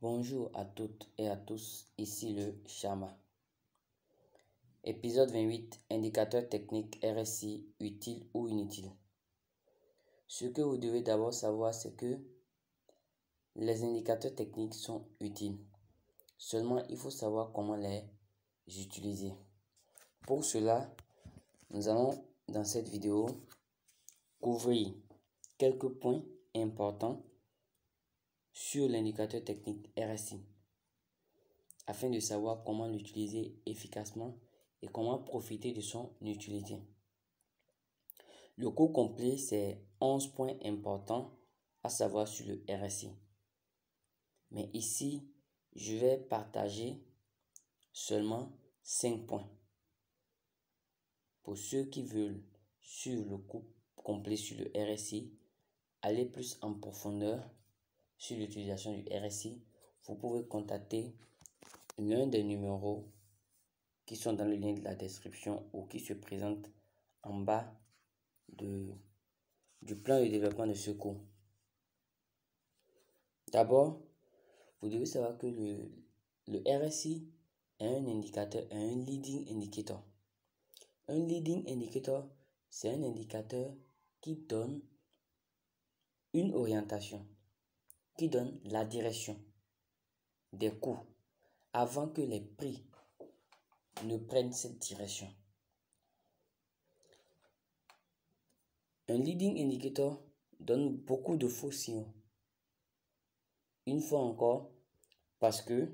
Bonjour à toutes et à tous, ici le Chama. Épisode 28, indicateur technique RSI, utile ou inutile. Ce que vous devez d'abord savoir, c'est que les indicateurs techniques sont utiles. Seulement, il faut savoir comment les utiliser. Pour cela, nous allons dans cette vidéo couvrir quelques points importants sur l'indicateur technique RSI afin de savoir comment l'utiliser efficacement et comment profiter de son utilité. Le cours complet, c'est 11 points importants à savoir sur le RSI. Mais ici, je vais partager seulement 5 points. Pour ceux qui veulent suivre le cours complet sur le RSI, aller plus en profondeur sur l'utilisation du RSI, vous pouvez contacter l'un des numéros qui sont dans le lien de la description ou qui se présentent en bas du plan de développement de ce cours. D'abord, vous devez savoir que le RSI est un indicateur, un leading indicator. Un leading indicator, c'est un indicateur qui donne une orientation, qui donne la direction des coûts avant que les prix ne prennent cette direction. Un leading indicator donne beaucoup de faux signaux. Une fois encore, parce que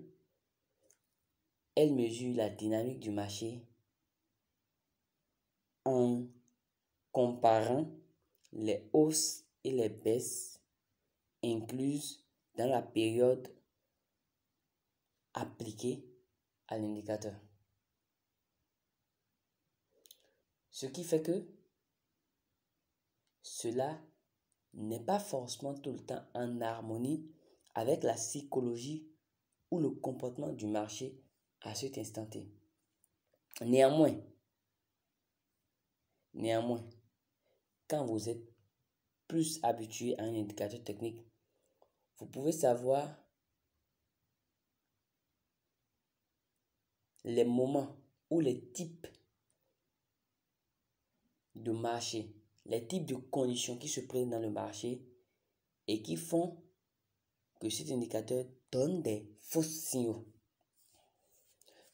elle mesure la dynamique du marché en comparant les hausses et les baisses incluses dans la période appliquée à l'indicateur. Ce qui fait que cela n'est pas forcément tout le temps en harmonie avec la psychologie ou le comportement du marché à cet instant T. Néanmoins, quand vous êtes plus habitué à un indicateur technique, vous pouvez savoir les moments ou les types de marché, les types de conditions qui se présentent dans le marché et qui font que cet indicateur donne des faux signaux.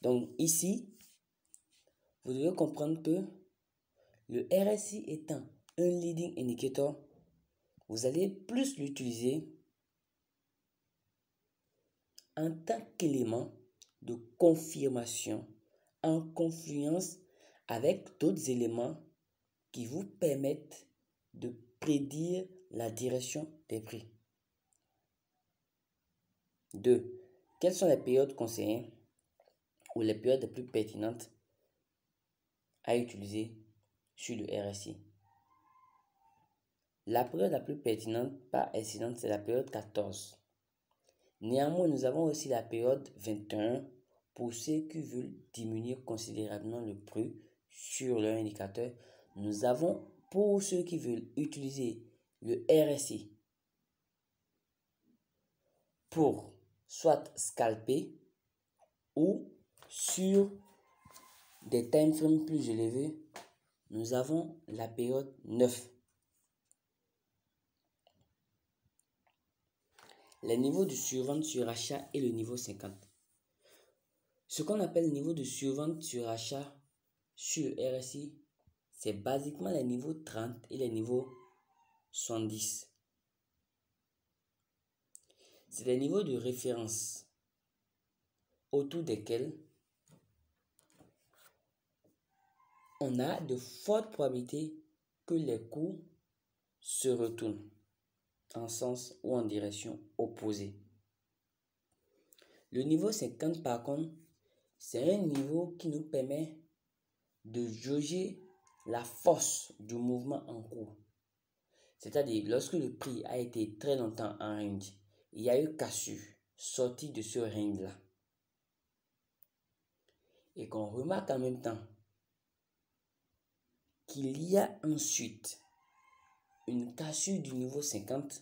Donc ici, vous devez comprendre que le RSI étant un leading indicator, vous allez plus l'utiliser en tant qu'élément de confirmation en confluence avec d'autres éléments qui vous permettent de prédire la direction des prix. 2. Quelles sont les périodes conseillées ou les périodes les plus pertinentes à utiliser sur le RSI? La période la plus pertinente par excellence, c'est la période 14. Néanmoins, nous avons aussi la période 21 pour ceux qui veulent diminuer considérablement le prix sur leur indicateur. Nous avons pour ceux qui veulent utiliser le RSI pour soit scalper ou sur des time frames plus élevés, nous avons la période 9. Les niveaux de survente sur achat et le niveau 50. Ce qu'on appelle le niveau de survente sur achat sur le RSI, c'est basiquement les niveaux 30 et les niveaux 70. C'est des niveaux de référence autour desquels on a de fortes probabilités que les cours se retournent en sens ou en direction opposée. Le niveau 50 par contre, c'est un niveau qui nous permet de jauger la force du mouvement en cours. C'est-à-dire, lorsque le prix a été très longtemps en range, il y a eu cassure, sortie de ce range-là. Et qu'on remarque en même temps qu'il y a ensuite une cassure du niveau 50,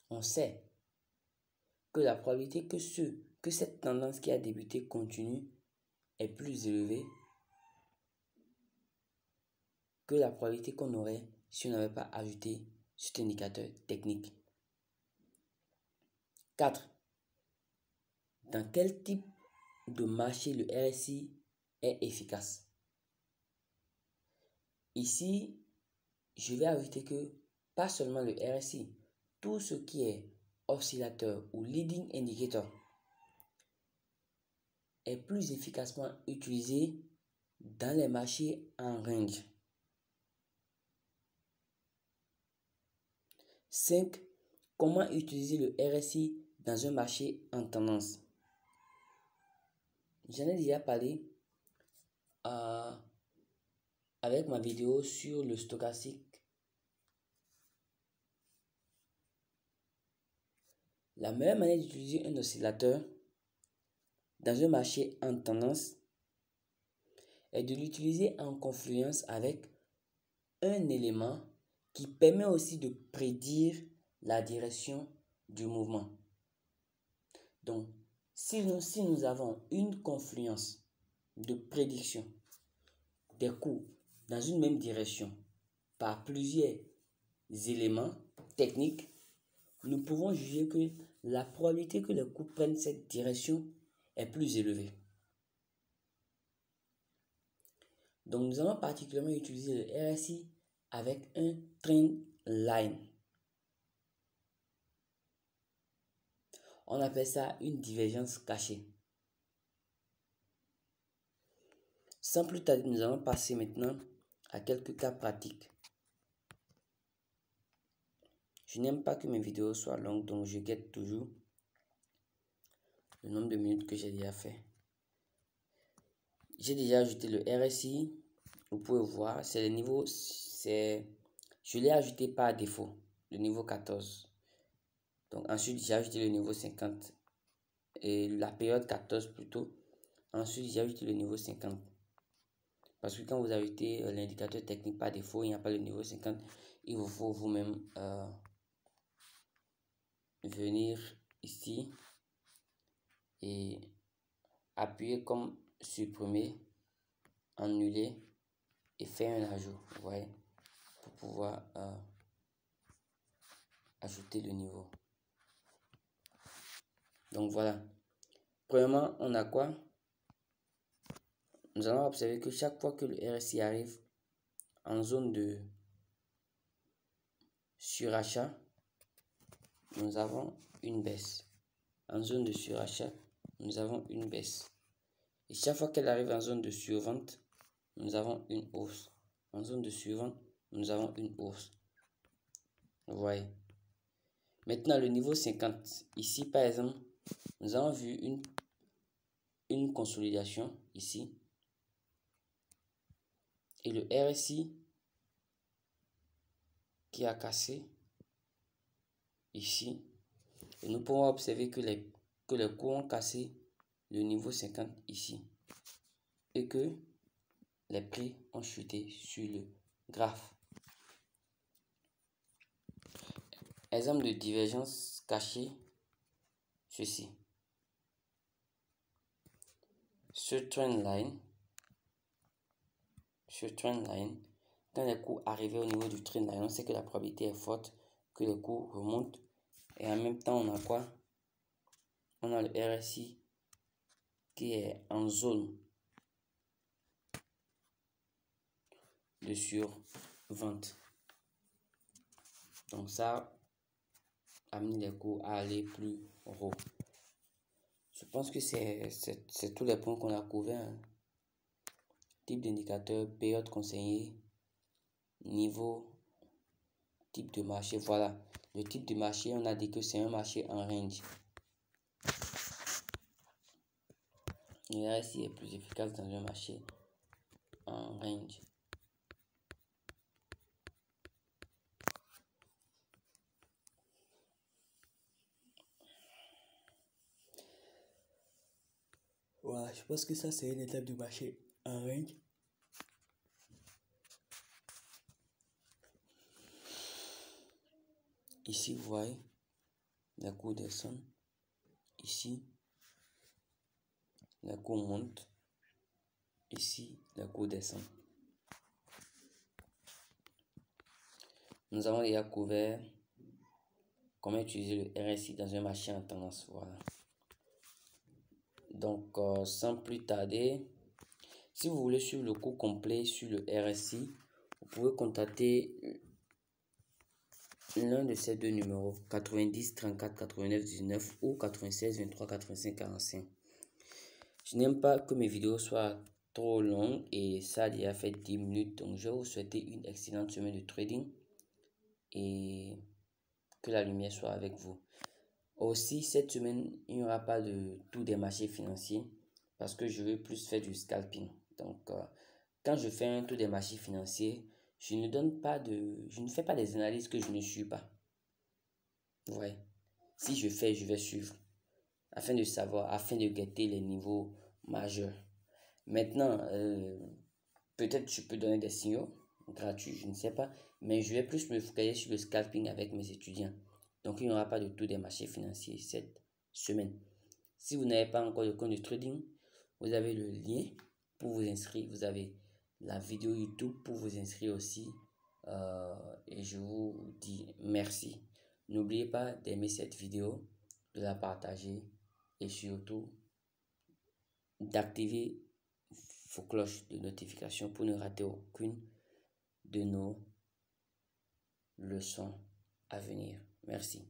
on sait que la probabilité que cette tendance qui a débuté continue est plus élevée que la probabilité qu'on aurait si on n'avait pas ajouté cet indicateur technique. 4. Dans quel type de marché le RSI est efficace? Ici, je vais ajouter que pas seulement le RSI, tout ce qui est oscillateur ou leading indicator est plus efficacement utilisé dans les marchés en range. 5. Comment utiliser le RSI dans un marché en tendance? J'en ai déjà parlé avec ma vidéo sur le stochastique. La meilleure manière d'utiliser un oscillateur dans un marché en tendance est de l'utiliser en confluence avec un élément qui permet aussi de prédire la direction du mouvement. Donc, si nous avons une confluence de prédiction des cours dans une même direction par plusieurs éléments techniques, nous pouvons juger que la probabilité que les cours prennent cette direction est plus élevée. Donc, nous allons particulièrement utiliser le RSI avec un trend line. On appelle ça une divergence cachée. Sans plus tarder, nous allons passer maintenant à quelques cas pratiques. Je n'aime pas que mes vidéos soient longues, donc je guette toujours le nombre de minutes que j'ai déjà fait. J'ai déjà ajouté le RSI. Vous pouvez voir, c'est le niveau, je l'ai ajouté par défaut, le niveau 14. Donc ensuite, j'ai ajouté le niveau 50 et la période 14 plutôt. Ensuite, j'ai ajouté le niveau 50. Parce que quand vous ajoutez l'indicateur technique par défaut, il n'y a pas le niveau 50. Il vous faut vous-même venir ici et appuyer comme supprimer, annuler et faire un ajout, vous voyez, pour pouvoir ajouter le niveau. Donc voilà. Premièrement, on a quoi? Nous allons observer que chaque fois que le RSI arrive en zone de surachat, nous avons une baisse. En zone de surachat, nous avons une baisse. Et chaque fois qu'elle arrive en zone de survente, nous avons une hausse. En zone de survente, nous avons une hausse. Vous voyez. Maintenant, le niveau 50. Ici, par exemple, nous avons vu une consolidation ici. Et le RSI qui a cassé ici. Et nous pouvons observer que les cours ont cassé le niveau 50 ici. Et que les prix ont chuté sur le graphe. Exemple de divergence cachée, ceci. Ce trend line, quand les cours arrivaient au niveau du trend line, on sait que la probabilité est forte que les cours remontent. Et en même temps, on a quoi? On a le RSI qui est en zone de survente. Donc ça amène les cours à aller plus haut. Je pense que c'est tous les points qu'on a couverts. Hein. Type d'indicateur, période conseillée, niveau, type de marché. Voilà. Le type de marché, on a dit que c'est un marché en range. Le RSI est plus efficace dans un marché en range. Voilà, je pense que ça c'est une étape du marché en range. Ici, vous voyez, la cour descend. Ici, la cour monte. Ici, la cour descend. Nous avons déjà couvert comment utiliser le RSI dans un marché en tendance. Voilà. Donc, sans plus tarder, si vous voulez suivre le cours complet sur le RSI, vous pouvez contacter l'un de ces deux numéros, 90 34 89 19 ou 96 23 85 45. Je n'aime pas que mes vidéos soient trop longues et ça a déjà fait 10 minutes. Donc, je vais vous souhaiter une excellente semaine de trading et que la lumière soit avec vous. Aussi, cette semaine, il n'y aura pas de tout des marchés financiers parce que je veux plus faire du scalping. Donc, quand je fais un tour des marchés financiers, je ne fais pas des analyses que je ne suis pas. Ouais. Si je fais, je vais suivre afin de savoir, afin de guetter les niveaux majeurs. Maintenant, peut-être je peux donner des signaux gratuits, je ne sais pas, mais je vais plus me focaliser sur le scalping avec mes étudiants. Donc, il n'y aura pas de tout des marchés financiers cette semaine. Si vous n'avez pas encore de compte de trading, vous avez le lien pour vous inscrire. Vous avez la vidéo YouTube pour vous inscrire aussi. Et je vous dis merci. N'oubliez pas d'aimer cette vidéo, de la partager et surtout d'activer vos cloches de notification pour ne rater aucune de nos leçons à venir. Merci.